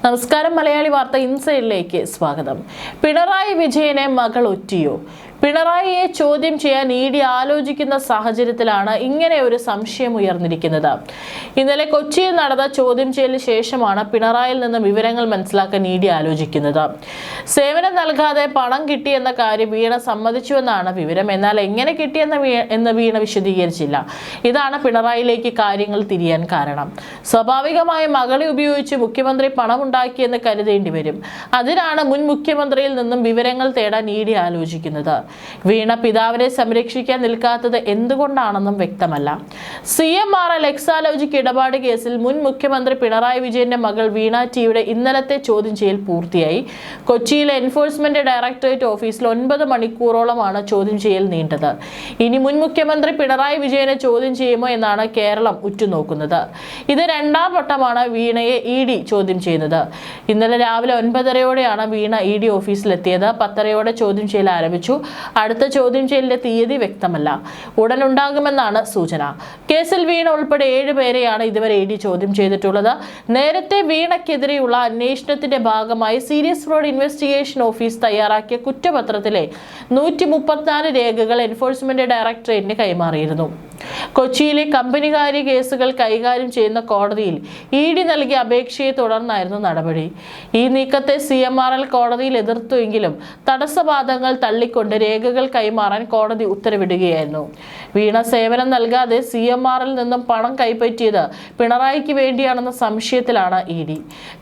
നമസ്കാരം. മലയാളി വാർത്ത ഇൻസൈഡിലേക്ക് സ്വാഗതം. പിണറായി വിജയനെ മകൾ ഒറ്റിയോ? പിണറായിയെ ചോദ്യം ചെയ്യാൻ ഇഡി ആലോചിക്കുന്ന സാഹചര്യത്തിലാണ് ഇങ്ങനെ ഒരു സംശയം ഉയർന്നിരിക്കുന്നത്. ഇന്നലെ കൊച്ചിയിൽ നടന്ന ചോദ്യം ചെയ്യലിന് ശേഷമാണ് പിണറായിയിൽ നിന്ന് വിവരങ്ങൾ മനസ്സിലാക്കാൻ ഇഡി ആലോചിക്കുന്നത്. സേവനം നൽകാതെ പണം കിട്ടിയെന്ന കാര്യം വീണ സമ്മതിച്ചുവെന്നാണ് വിവരം. എന്നാൽ എങ്ങനെ കിട്ടിയെന്ന് വീണ വിശദീകരിച്ചില്ല. ഇതാണ് പിണറായിയിലേക്ക് കാര്യങ്ങൾ തിരിയാൻ കാരണം. സ്വാഭാവികമായും മകളെ ഉപയോഗിച്ച് മുഖ്യമന്ത്രി പണം ഉണ്ടാക്കിയെന്ന് കരുതേണ്ടി വരും. അതിനാണ് മുൻ മുഖ്യമന്ത്രിയിൽ നിന്നും വിവരങ്ങൾ തേടാൻ ഇഡി ആലോചിക്കുന്നത്. വീണ പിതാവിനെ സംരക്ഷിക്കാൻ നിൽക്കാത്തത് എന്തുകൊണ്ടാണെന്നും വ്യക്തമല്ല. CMRL എക്സാലോജിക് ഇടപാട് കേസിൽ മുൻ മുഖ്യമന്ത്രി പിണറായി വിജയന്റെ മകൾ വീണ ടിയുടെ ഇന്നലത്തെ ചോദ്യം ചെയ്യൽ പൂർത്തിയായി. കൊച്ചിയിലെ എൻഫോഴ്സ്മെന്റ് ഡയറക്ടറേറ്റ് ഓഫീസിൽ 9 മണിക്കൂറോളമാണ് ചോദ്യം ചെയ്യൽ നീണ്ടത്. ഇനി മുൻ മുഖ്യമന്ത്രി പിണറായി വിജയനെ ചോദ്യം ചെയ്യുമോ എന്നാണ് കേരളം ഉറ്റുനോക്കുന്നത്. ഇത് രണ്ടാം വട്ടമാണ് വീണയെ ഇഡി ചോദ്യം ചെയ്യുന്നത്. ഇന്നലെ രാവിലെ 9:30-ഓടെയാണ് വീണ ഇഡി ഓഫീസിലെത്തിയത്. 10:30-ഓടെ ചോദ്യം ചെയ്യൽ ആരംഭിച്ചു. അടുത്ത ചോദ്യം ചെയ്യലിന്റെ തീയതി വ്യക്തമല്ല. ഉടൻ ഉണ്ടാകുമെന്നാണ് സൂചന. കേസിൽ വീണ ഉൾപ്പെടെ 7 പേരെയാണ് ഇതുവരെ ഇഡി ചോദ്യം ചെയ്തിട്ടുള്ളത്. നേരത്തെ വീണയ്ക്കെതിരെയുള്ള അന്വേഷണത്തിന്റെ ഭാഗമായി സീരിയസ് ഫ്രോഡ് ഇൻവെസ്റ്റിഗേഷൻ ഓഫീസ് തയ്യാറാക്കിയ കുറ്റപത്രത്തിലെ 134 രേഖകൾ എൻഫോഴ്സ്മെന്റ് ഡയറക്ടറേറ്റിന് കൈമാറിയിരുന്നു. കൊച്ചിയിലെ കമ്പനികാര്യ കേസുകൾ കൈകാര്യം ചെയ്യുന്ന കോടതിയിൽ ഇഡി നൽകിയ അപേക്ഷയെ തുടർന്നായിരുന്നു നടപടി. ഈ നീക്കത്തെ CMRL കോടതിയിൽ എതിർത്തുവെങ്കിലും തടസ്സവാദങ്ങൾ തള്ളിക്കൊണ്ട് രേഖകൾ കൈമാറാൻ കോടതി ഉത്തരവിടുകയായിരുന്നു. വീണ സേവനം നൽകാതെ CMRL നിന്നും പണം കൈപ്പറ്റിയത് പിണറായിക്ക് വേണ്ടിയാണെന്ന സംശയത്തിലാണ് ഇഡി.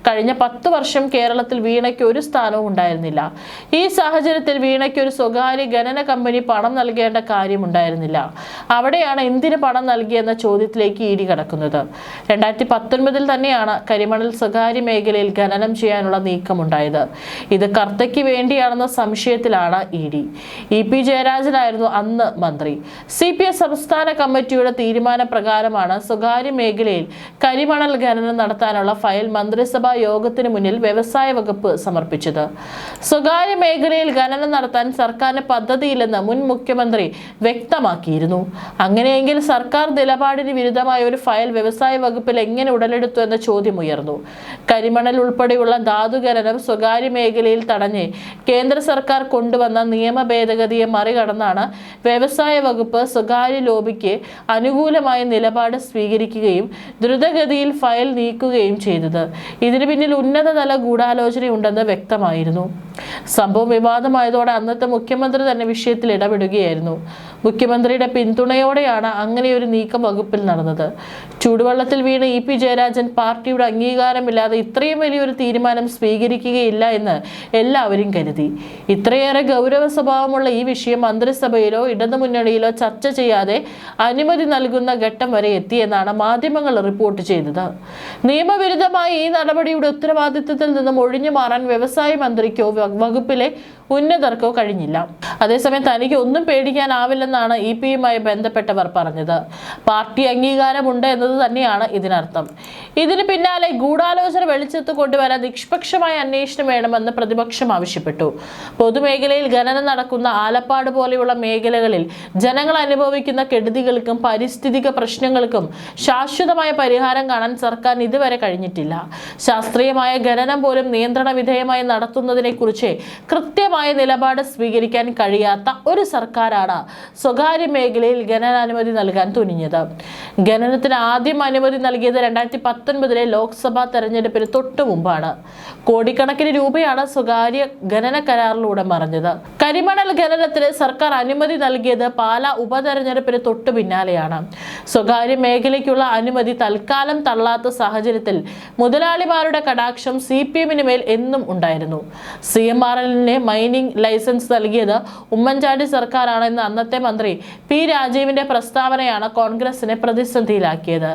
കഴിഞ്ഞ 10 വർഷം കേരളത്തിൽ വീണയ്ക്ക് ഒരു സ്ഥാനവും ഉണ്ടായിരുന്നില്ല. ഈ സാഹചര്യത്തിൽ വീണയ്ക്ക് ഒരു സ്വകാര്യ ഖനന കമ്പനി പണം നൽകേണ്ട കാര്യമുണ്ടായിരുന്നില്ല. അവിടെയാണ് എന്തിന് പണം നൽകിയെന്ന ചോദ്യത്തിലേക്ക് ഇഡി കടക്കുന്നത്. 2019 തന്നെയാണ് കരിമണൽ സ്വകാര്യ മേഖലയിൽ ഖനനം ചെയ്യാനുള്ള നീക്കമുണ്ടായത്. ഇത് കർത്തയ്ക്ക് വേണ്ടിയാണെന്ന സംശയത്തിലാണ് ഇഡി. EP ജയരാജനായിരുന്നു അന്ന് മന്ത്രി. CPS സംസ്ഥാന കമ്മിറ്റിയുടെ തീരുമാനപ്രകാരമാണ് സ്വകാര്യ മേഖലയിൽ കരിമണൽ ഖനനം നടത്താനുള്ള ഫയൽ മന്ത്രിസഭാ യോഗത്തിന് മുന്നിൽ വ്യവസായ വകുപ്പ് സമർപ്പിച്ചത്. സ്വകാര്യ മേഖലയിൽ ഖനനം നടത്താൻ സർക്കാരിന് പദ്ധതിയില്ലെന്ന് മുൻ മുഖ്യമന്ത്രി വ്യക്തമാക്കിയിരുന്നു. അങ്ങനെയെങ്കിൽ സർക്കാർ നിലപാടിന് വിരുദ്ധമായ ഒരു ഫയൽ വ്യവസായ വകുപ്പിൽ എങ്ങനെ ഉടലെടുത്തു എന്ന ചോദ്യം ഉയർന്നു. കരിമണൽ ഉൾപ്പെടെയുള്ള ധാതു ഖനനം സ്വകാര്യ മേഖലയിൽ തടഞ്ഞ് കേന്ദ്ര സർക്കാർ കൊണ്ടുവന്ന നിയമ ഭേദഗതിയെ മറികടന്നാണ് വ്യവസായ വകുപ്പ് സ്വകാര്യ ലോബിക്ക് അനുകൂലമായ നിലപാട് സ്വീകരിക്കുകയും ദ്രുതഗതിയിൽ ഫയൽ നീക്കുകയും ചെയ്തത്. ഇതിന് പിന്നിൽ ഉന്നതതല ഗൂഢാലോചനയുണ്ടെന്ന് വ്യക്തമായിരുന്നു. സംഭവം വിവാദമായതോടെ അന്നത്തെ മുഖ്യമന്ത്രി തന്നെ വിഷയത്തിൽ ഇടപെടുകയായിരുന്നു. മുഖ്യമന്ത്രിയുടെ പിന്തുണയോടെയാണ് അങ്ങനെയൊരു നീക്കം വകുപ്പിൽ നടന്നത്. ചൂടുവെള്ളത്തിൽ വീണ് EP ജയരാജൻ പാർട്ടിയുടെ അംഗീകാരമില്ലാതെ ഇത്രയും വലിയൊരു തീരുമാനം സ്വീകരിക്കുകയില്ല എന്ന് എല്ലാവരും കരുതി. ഇത്രയേറെ ഗൗരവ സ്വഭാവമുള്ള ഈ വിഷയം മന്ത്രിസഭയിലോ ഇടതുമുന്നണിയിലോ ചർച്ച ചെയ്യാതെ അനുമതി നൽകുന്ന ഘട്ടം വരെ എത്തിയെന്നാണ് മാധ്യമങ്ങൾ റിപ്പോർട്ട് ചെയ്തത്. നിയമവിരുദ്ധമായ ഈ നടപടിയുടെ ഉത്തരവാദിത്വത്തിൽ നിന്നും ഒഴിഞ്ഞു മാറാൻ വ്യവസായ മന്ത്രിക്കോ വകുപ്പിലെ ഉന്നതർക്കോ കഴിഞ്ഞില്ല. അതേസമയം തനിക്ക് ഒന്നും പേടിക്കാനാവില്ലെന്നാണ് EP-യുമായി ബന്ധപ്പെട്ടവർ പറഞ്ഞത്. പാർട്ടി അംഗീകാരമുണ്ട് എന്നത് തന്നെയാണ് ഇതിനർത്ഥം. ഇതിന് പിന്നാലെ ഗൂഢാലോചന വെളിച്ചത്ത് കൊണ്ടുവരാൻ നിഷ്പക്ഷമായ അന്വേഷണം വേണമെന്ന് പ്രതിപക്ഷം ആവശ്യപ്പെട്ടു. പൊതുമേഖലയിൽ ഖനനം നടക്കുന്ന ആലപ്പാട് പോലെയുള്ള മേഖലകളിൽ ജനങ്ങൾ അനുഭവിക്കുന്ന കെടുതികൾക്കും പാരിസ്ഥിതിക പ്രശ്നങ്ങൾക്കും ശാശ്വതമായ പരിഹാരം കാണാൻ സർക്കാരിന് ഇതുവരെ കഴിഞ്ഞിട്ടില്ല. ശാസ്ത്രീയമായ ഖനനം പോലും നിയന്ത്രണ വിധേയമായി നടത്തുന്നതിനെ കുറിച്ച് കൃത്യമായ നിലപാട് സ്വീകരിക്കാൻ കഴിയാത്ത ഒരു സർക്കാരാണ് സ്വകാര്യ മേഖലയിൽ ഖനനാനുമതി നൽകാൻ തുനിഞ്ഞത്. ഖനനത്തിന് ആദ്യം അനുമതി നൽകിയത് 2019 ലോക്സഭാ തെരഞ്ഞെടുപ്പിന് തൊട്ടു മുമ്പാണ്. കോടിക്കണക്കിന് രൂപയാണ് സ്വകാര്യ ഖനന കരാറിലൂടെ മറഞ്ഞത്. കരിമണൽ ഖനനത്തിന് സർക്കാർ അനുമതി നൽകിയത് പാലാ ഉപതെരഞ്ഞെടുപ്പിന് തൊട്ടു പിന്നാലെയാണ്. സ്വകാര്യ മേഖലയ്ക്കുള്ള അനുമതി തൽക്കാലം തള്ളാത്ത സാഹചര്യത്തിൽ മുതലാളിമാരുടെ കടാക്ഷം CPM-ന് മേൽ എന്നും ഉണ്ടായിരുന്നു. CMRL-ന് മൈനിങ് ലൈസൻസ് നൽകിയത് ഉമ്മൻചാണ്ടി സർക്കാരാണെന്ന് അന്നത്തെ മന്ത്രി P. രാജീവിന്റെ പ്രസ്താവനയാണ് കോൺഗ്രസിനെ പ്രതിസന്ധിയിലാക്കിയത്.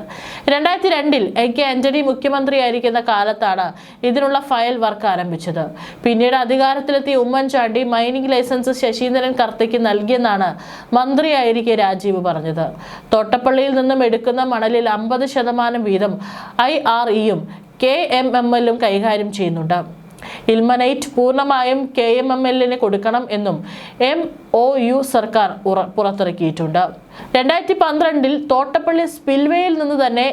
2002-ൽ AK ആന്റണി മുഖ്യമന്ത്രിയായിരിക്കുന്ന കാലത്താണ് ഇതിനുള്ള ഫയൽ വർക്ക് ആരംഭിച്ചത്. പിന്നീട് അധികാരത്തിലെത്തിയ ഉമ്മൻചാണ്ടി മൈനിങ് ലൈസൻസ് ശശീന്ദ്രൻ കർത്തയ്ക്ക് നൽകിയെന്നാണ് മന്ത്രിയായിരിക്കെ രാജീവ് പറഞ്ഞത്. തോട്ടപ്പള്ളിയിൽ നിന്നും എടുക്കുന്ന മണലിൽ 50% വീതം IRE-യും KMML-ഉം കൈകാര്യം ചെയ്യുന്നുണ്ട്. ഇൽമനൈറ്റ് പൂർണ്ണമായും KMML-ന് കൊടുക്കണം എന്നും MOU സർക്കാർ പുറത്തിറക്കിയിട്ടുണ്ട്. 2012 തോട്ടപ്പള്ളി സ്പിൽവേയിൽ നിന്ന് തന്നെ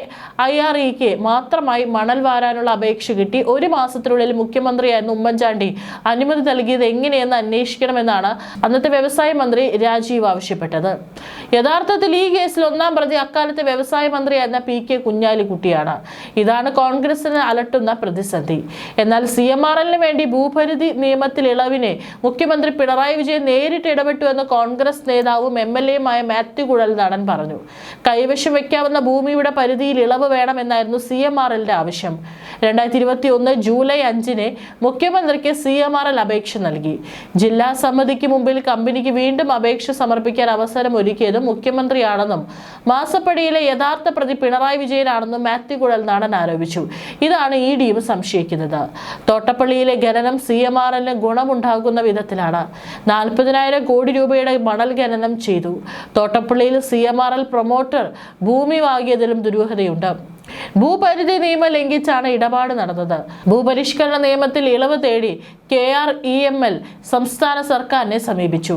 IREക്ക് മാത്രമായി മണൽ വാരാനുള്ള അപേക്ഷ കിട്ടി. 1 മാസത്തിനുള്ളിൽ മുഖ്യമന്ത്രിയായിരുന്ന ഉമ്മൻചാണ്ടി അനുമതി നൽകിയത് എങ്ങനെയെന്ന് അന്വേഷിക്കണമെന്നാണ് അന്നത്തെ വ്യവസായ മന്ത്രി രാജീവ് ആവശ്യപ്പെട്ടത്. യഥാർത്ഥത്തിൽ ഈ കേസിൽ 1-ാം പ്രതി അക്കാലത്തെ വ്യവസായ മന്ത്രിയായിരുന്ന PK കുഞ്ഞാലിക്കുട്ടിയാണ്. ഇതാണ് കോൺഗ്രസിന് അലട്ടുന്ന പ്രതിസന്ധി. എന്നാൽ CMRLന് വേണ്ടി ഭൂപരിധി നിയമത്തിൽ ഇളവിനെ മുഖ്യമന്ത്രി പിണറായി വിജയൻ നേരിട്ട് ഇടപെട്ടു എന്ന് കോൺഗ്രസ് നേതാവും MLAയുമായ മാത്യു കുഴൽനാടൻ പറഞ്ഞു. കൈവശം വയ്ക്കാവുന്ന ഭൂമിയുടെ പരിധിയിൽ ഇളവ് വേണമെന്നായിരുന്നു CMRLന്റെ ആവശ്യം. 2021 ജൂലൈ 5-ന് മുഖ്യമന്ത്രിക്ക് CMRL അപേക്ഷ നൽകി. ജില്ലാ സമിതിക്ക് മുമ്പിൽ കമ്പനിക്ക് വീണ്ടും അപേക്ഷ സമർപ്പിക്കാൻ അവസരം ഒരുക്കിയത് മുഖ്യമന്ത്രിയാണെന്നും മാസപ്പടിയിലെ യഥാർത്ഥ പ്രതി പിണറായി വിജയനാണെന്നും മാത്യു കുഴൽനാടൻ ആരോപിച്ചു. ഇതാണ് EDയും സംശയിക്കുന്നത്. തോട്ടപ്പള്ളിയിലെ ഖനനം CMRLന് ഗുണമുണ്ടാകുന്ന വിധത്തിലാണ്. 40,000 കോടി രൂപയുടെ മണൽ ഖനനം ചെയ്തു. തോട്ടപ്പള്ളിയിൽ CMRL പ്രൊമോട്ടർ ഭൂമി വാങ്ങിയതിലും ദുരൂഹതയുണ്ട്. ഭൂപരിധി നിയമം ലംഘിച്ചാണ് ഇടപാട് നടന്നത്. ഭൂപരിഷ്കരണ നിയമത്തിൽ ഇളവ് തേടി KREML സംസ്ഥാന സർക്കാരിനെ സമീപിച്ചു.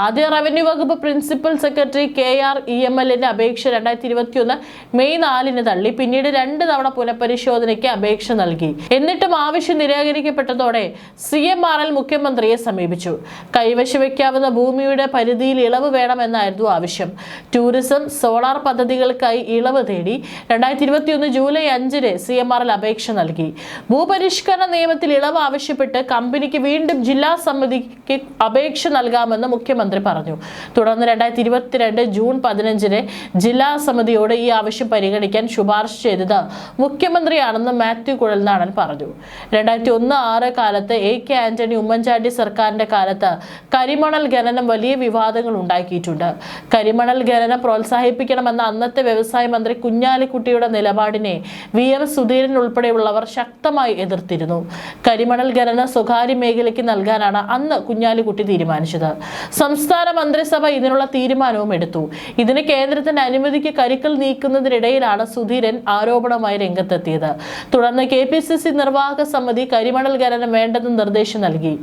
ആദ്യ റവന്യൂ വകുപ്പ് പ്രിൻസിപ്പൽ സെക്രട്ടറി KREMLന്റെ അപേക്ഷ 2021 മെയ് 4-ന് തള്ളി. പിന്നീട് 2 തവണ പുനഃപരിശോധനയ്ക്ക് അപേക്ഷ നൽകി. എന്നിട്ടും ആവശ്യം നിരാകരിക്കപ്പെട്ടതോടെ CMRL മുഖ്യമന്ത്രിയെ സമീപിച്ചു. കൈവശം വയ്ക്കാവുന്ന ഭൂമിയുടെ പരിധിയിൽ ഇളവ് വേണമെന്നായിരുന്നു ആവശ്യം. ടൂറിസം, സോളാർ പദ്ധതികൾക്കായി ഇളവ് തേടി 2021 ജൂലൈ 5-ന് CMRL അപേക്ഷ നൽകി. ഭൂപരിഷ്കരണ നിയമത്തിൽ ഇളവ് ആവശ്യപ്പെട്ട് കമ്പനിക്ക് വീണ്ടും ജില്ലാ സമിതിക്ക് അപേക്ഷ നൽകാമെന്ന് മുഖ്യമന്ത്രി പറഞ്ഞു. തുടർന്ന് 2022 ജൂൺ 15-ന് ജില്ലാ സമിതിയോട് ഈ ആവശ്യം പരിഗണിക്കാൻ ശുപാർശ ചെയ്തത് മുഖ്യമന്ത്രിയാണെന്ന് മാത്യു കുഴൽനാടൻ പറഞ്ഞു. 2001-6 കാലത്ത് AK ആന്റണി ഉമ്മൻചാണ്ടി സർക്കാരിന്റെ കാലത്ത് കരിമണൽ ഖനനം വലിയ വിവാദങ്ങൾ ഉണ്ടാക്കിയിട്ടുണ്ട്. കരിമണൽ ഖനനം പ്രോത്സാഹിപ്പിക്കണമെന്ന അന്നത്തെ വ്യവസായ മന്ത്രി കുഞ്ഞാലിക്കുട്ടിയുടെ നിലപാടിനെ VM സുധീരൻ ഉൾപ്പെടെയുള്ളവർ ശക്തമായി എതിർത്തിരുന്നു. കരിമണൽ ഖനനം സ്വകാര്യ മേഖലയ്ക്ക് നൽകാനാണ് അന്ന് കുഞ്ഞാലിക്കുട്ടി തീരുമാനിച്ചത്. സംസ്ഥാന മന്ത്രിസഭ ഇതിനുള്ള തീരുമാനവും എടുത്തു. ഇതിന് കേന്ദ്രത്തിന്റെ അനുമതിക്ക് കരുക്കൾ നീക്കുന്നതിനിടയിലാണ് സുധീരൻ ആരോപണവുമായി രംഗത്തെത്തിയത്. തുടർന്ന് KPCC നിർവാഹക സമിതി കരിമണൽ ഖനനം വേണ്ടെന്ന് നിർദ്ദേശം നൽകി.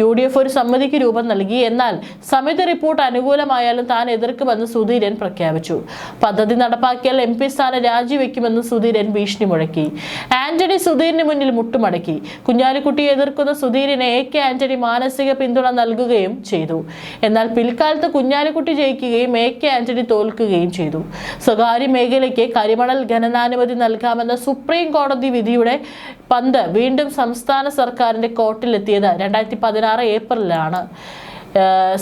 UDF ഒരു സമിതിക്ക് രൂപം നൽകി. എന്നാൽ സമിതി റിപ്പോർട്ട് അനുകൂലമായാലും താൻ എതിർക്കുമെന്ന് സുധീരൻ പ്രഖ്യാപിച്ചു. പദ്ധതി നടപ്പാക്കിയാൽ MP സ്ഥാനം രാജിവെക്കുമെന്ന് സുധീരൻ ഭീഷണി മുഴക്കി. ആന്റണി സുധീരന് മുന്നിൽ മുട്ടുമടക്കി. കുഞ്ഞാലിക്കുട്ടിയെ എതിർക്കുന്ന സുധീരനെ AK ആന്റണി മാനസിക പിന്തുണ നൽകുകയും ചെയ്തു. എന്നാൽ പിൽക്കാലത്ത് കുഞ്ഞാലിക്കുട്ടി ജയിക്കുകയും AK ആന്റണി തോൽക്കുകയും ചെയ്തു. സ്വകാര്യ മേഖലയ്ക്ക് കരിമണൽ ഖനനാനുമതി നൽകാമെന്ന സുപ്രീം കോടതി വിധിയുടെ പന്ത് വീണ്ടും സംസ്ഥാന സർക്കാരിന്റെ കോർട്ടിലെത്തിയത് 2016 ഏപ്രിലാണ്.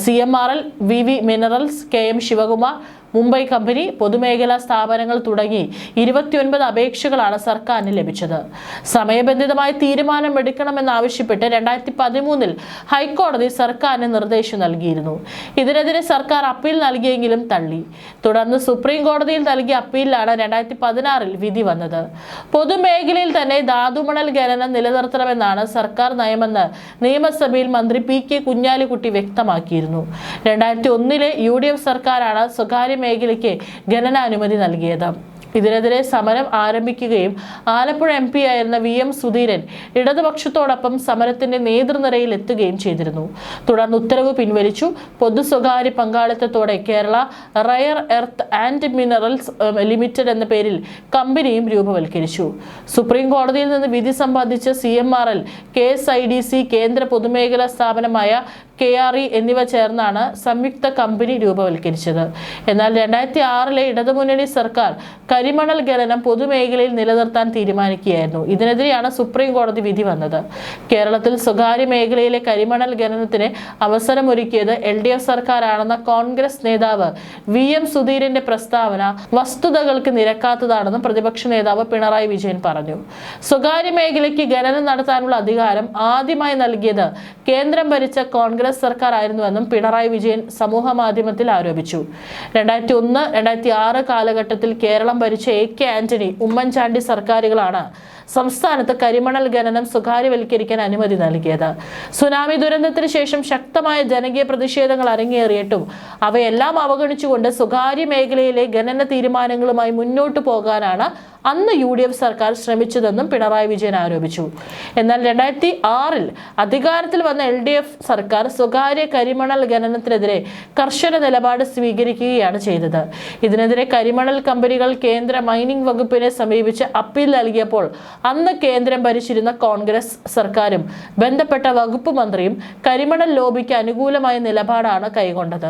CMRL, VV minerals, KM Sivakumar, Mumbai company, പൊതുമേഖലാ സ്ഥാപനങ്ങൾ തുടങ്ങി 29 അപേക്ഷകളാണ് സർക്കാരിന് ലഭിച്ചത്. സമയബന്ധിതമായി തീരുമാനമെടുക്കണമെന്നാവശ്യപ്പെട്ട് 2013-ൽ ഹൈക്കോടതി സർക്കാരിന് നിർദ്ദേശം നൽകിയിരുന്നു. ഇതിനെതിരെ സർക്കാർ അപ്പീൽ നൽകിയെങ്കിലും തള്ളി. തുടർന്ന് സുപ്രീം കോടതിയിൽ നൽകിയ അപ്പീലിലാണ് 2016-ൽ വിധി വന്നത്. പൊതുമേഖലയിൽ തന്നെ ധാതുമണൽ ഖനനം നിലനിർത്തണമെന്നാണ് സർക്കാർ നയമെന്ന് നിയമസഭയിൽ മന്ത്രി PK കുഞ്ഞാലിക്കുട്ടി വ്യക്തമാക്കിയിരുന്നു. 2001-ലെ UDF സർക്കാരാണ് സ്വകാര്യ മേഖലയ്ക്ക് ഖനനാനുമതി നൽകിയത്. ഇതിനെതിരെ സമരം ആരംഭിക്കുകയും ആലപ്പുഴ MP ആയിരുന്ന VM സുധീരൻ ഇടതുപക്ഷത്തോടൊപ്പം സമരത്തിന്റെ നേതൃനിരയിൽ എത്തുകയും ചെയ്തിരുന്നു. തുടർന്ന് ഉത്തരവ് പിൻവലിച്ചു. പൊതു സ്വകാര്യ പങ്കാളിത്തത്തോടെ Kerala rare earth and minerals limited എന്ന പേരിൽ കമ്പനിയും രൂപവൽക്കരിച്ചു. സുപ്രീം കോടതിയിൽ നിന്ന് വിധി സംബന്ധിച്ച് CMRL, KSIDC, കേന്ദ്ര പൊതുമേഖലാ സ്ഥാപനമായ KRE എന്നിവ ചേർന്നാണ് സംയുക്ത കമ്പനി രൂപവൽക്കരിച്ചത്. എന്നാൽ 2006-ലെ ഇടതുമുന്നണി സർക്കാർ കരിമണൽ ഖനനം പൊതുമേഖലയിൽ നിലനിർത്താൻ തീരുമാനിക്കുകയായിരുന്നു. ഇതിനെതിരെയാണ് സുപ്രീം കോടതി വിധി വന്നത്. കേരളത്തിൽ സ്വകാര്യ മേഖലയിലെ കരിമണൽ ഖനനത്തിന് അവസരമൊരുക്കിയത് LDF സർക്കാരാണെന്ന കോൺഗ്രസ് നേതാവ് VM സുധീരന്റെ പ്രസ്താവന വസ്തുതകൾക്ക് നിരക്കാത്തതാണെന്നും പ്രതിപക്ഷ നേതാവ് പിണറായി വിജയൻ പറഞ്ഞു. സ്വകാര്യ മേഖലയ്ക്ക് ഖനനം നടത്താനുള്ള അധികാരം ആദ്യമായി നൽകിയത് കേന്ദ്രം ഭരിച്ച കോൺഗ്രസ് സർക്കാർ ആയിരുന്നുവെന്നും പിണറായി വിജയൻ സമൂഹ മാധ്യമത്തിൽ ആരോപിച്ചു. 2001-2006 കാലഘട്ടത്തിൽ കേരളം ഭരിച്ച AK ആന്റണി, ഉമ്മൻചാണ്ടി സർക്കാരുകളാണ് സംസ്ഥാനത്ത് കരിമണൽ ഖനനം സ്വകാര്യവൽക്കരിക്കാൻ അനുമതി നൽകിയത്. സുനാമി ദുരന്തത്തിന് ശേഷം ശക്തമായ ജനകീയ പ്രതിഷേധങ്ങൾ അരങ്ങേറിയിട്ടും അവയെല്ലാം അവഗണിച്ചുകൊണ്ട് സ്വകാര്യ മേഖലയിലെ ഖനന തീരുമാനങ്ങളുമായി മുന്നോട്ടു പോകാനാണ് അന്ന് UDF സർക്കാർ ശ്രമിച്ചതെന്നും പിണറായി വിജയൻ ആരോപിച്ചു. എന്നാൽ 2006 അധികാരത്തിൽ വന്ന LDF സർക്കാർ സ്വകാര്യ കരിമണൽ ഖനനത്തിനെതിരെ കർശന നിലപാട് സ്വീകരിക്കുകയാണ് ചെയ്തത്. ഇതിനെതിരെ കരിമണൽ കമ്പനികൾ കേന്ദ്ര മൈനിംഗ് വകുപ്പിനെ സമീപിച്ച് അപ്പീൽ നൽകിയപ്പോൾ അന്ന് കേന്ദ്രം ഭരിച്ചിരുന്ന കോൺഗ്രസ് സർക്കാരും ബന്ധപ്പെട്ട വകുപ്പ് മന്ത്രിയും കരിമണൽ ലോബിക്ക് അനുകൂലമായ നിലപാടാണ് കൈക്കൊണ്ടത്.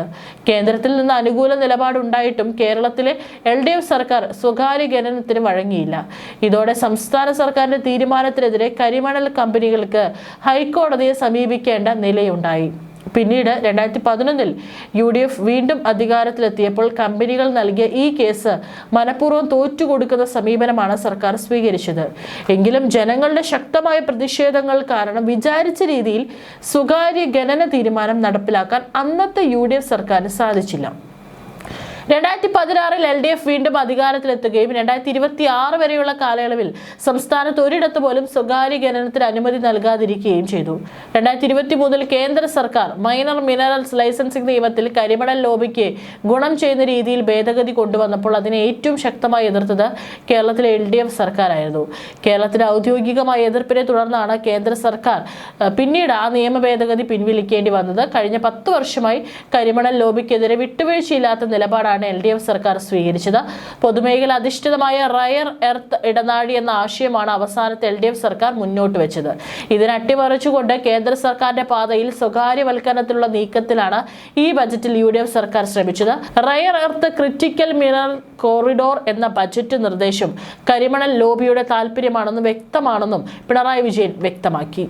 കേന്ദ്രത്തിൽ നിന്ന് അനുകൂല നിലപാടുണ്ടായിട്ടും കേരളത്തിലെ LDF സർക്കാർ സ്വകാര്യ ഖനനത്തിന് വഴങ്ങിയില്ല. ഇതോടെ സംസ്ഥാന സർക്കാരിന്റെ തീരുമാനത്തിനെതിരെ കരിമണൽ കമ്പനികൾക്ക് ഹൈക്കോടതിയെ സമീപിക്കേണ്ട നിലയുണ്ടായി. പിന്നീട് 2011 UDF വീണ്ടും അധികാരത്തിലെത്തിയപ്പോൾ കമ്പനികൾ നൽകിയ ഈ കേസ് മനഃപൂർവ്വം തോറ്റുകൊടുക്കുന്ന സമീപനമാണ് സർക്കാർ സ്വീകരിച്ചത്. എങ്കിലും ജനങ്ങളുടെ ശക്തമായ പ്രതിഷേധങ്ങൾ കാരണം വിചാരിച്ച രീതിയിൽ സ്വകാര്യ ഖനന തീരുമാനം നടപ്പിലാക്കാൻ അന്നത്തെ UDF സർക്കാരിന് സാധിച്ചില്ല. 2016 LDF വീണ്ടും അധികാരത്തിലെത്തുകയും 2026 വരെയുള്ള കാലയളവിൽ സംസ്ഥാനത്ത് ഒരിടത്ത് പോലും സ്വകാര്യ ഖനനത്തിന് അനുമതി നൽകാതിരിക്കുകയും ചെയ്തു. 2023 കേന്ദ്ര സർക്കാർ മൈനർ മിനറൽസ് ലൈസൻസിംഗ് നിയമത്തിൽ കരിമണൽ ലോബിക്ക് ഗുണം ചെയ്യുന്ന രീതിയിൽ ഭേദഗതി കൊണ്ടുവന്നപ്പോൾ അതിനെ ഏറ്റവും ശക്തമായി എതിർത്തത് കേരളത്തിലെ LDF സർക്കാരായിരുന്നു. കേരളത്തിലെ ഔദ്യോഗികമായ എതിർപ്പിനെ തുടർന്നാണ് കേന്ദ്ര സർക്കാർ പിന്നീട് ആ നിയമ ഭേദഗതി പിൻവലിക്കേണ്ടി വന്നത്. കഴിഞ്ഞ 10 വർഷമായി കരിമണൽ ലോബിക്കെതിരെ വിട്ടുവീഴ്ചയില്ലാത്ത നിലപാടാണ് LDF സർക്കാർ സ്വീകരിച്ചത്. പൊതുമേഖല അധിഷ്ഠിതമായ റയർ എർത്ത് ഇടനാഴി എന്ന ആശയമാണ് അവസാനത്തെ LDF സർക്കാർ മുന്നോട്ട് വെച്ചത്. ഇതിനെ അട്ടിമറിച്ചുകൊണ്ട് കേന്ദ്ര സർക്കാരിന്റെ പാതയിൽ സ്വകാര്യവൽക്കരണത്തിലുള്ള നീക്കത്തിലാണ് ഈ ബജറ്റിൽ UDF സർക്കാർ ശ്രമിച്ചത്. Rare earth critical mineral corridor എന്ന ബജറ്റ് നിർദ്ദേശം കരിമണൽ ലോബിയുടെ താല്പര്യമാണെന്നും വ്യക്തമാണെന്നും പിണറായി വിജയൻ വ്യക്തമാക്കി.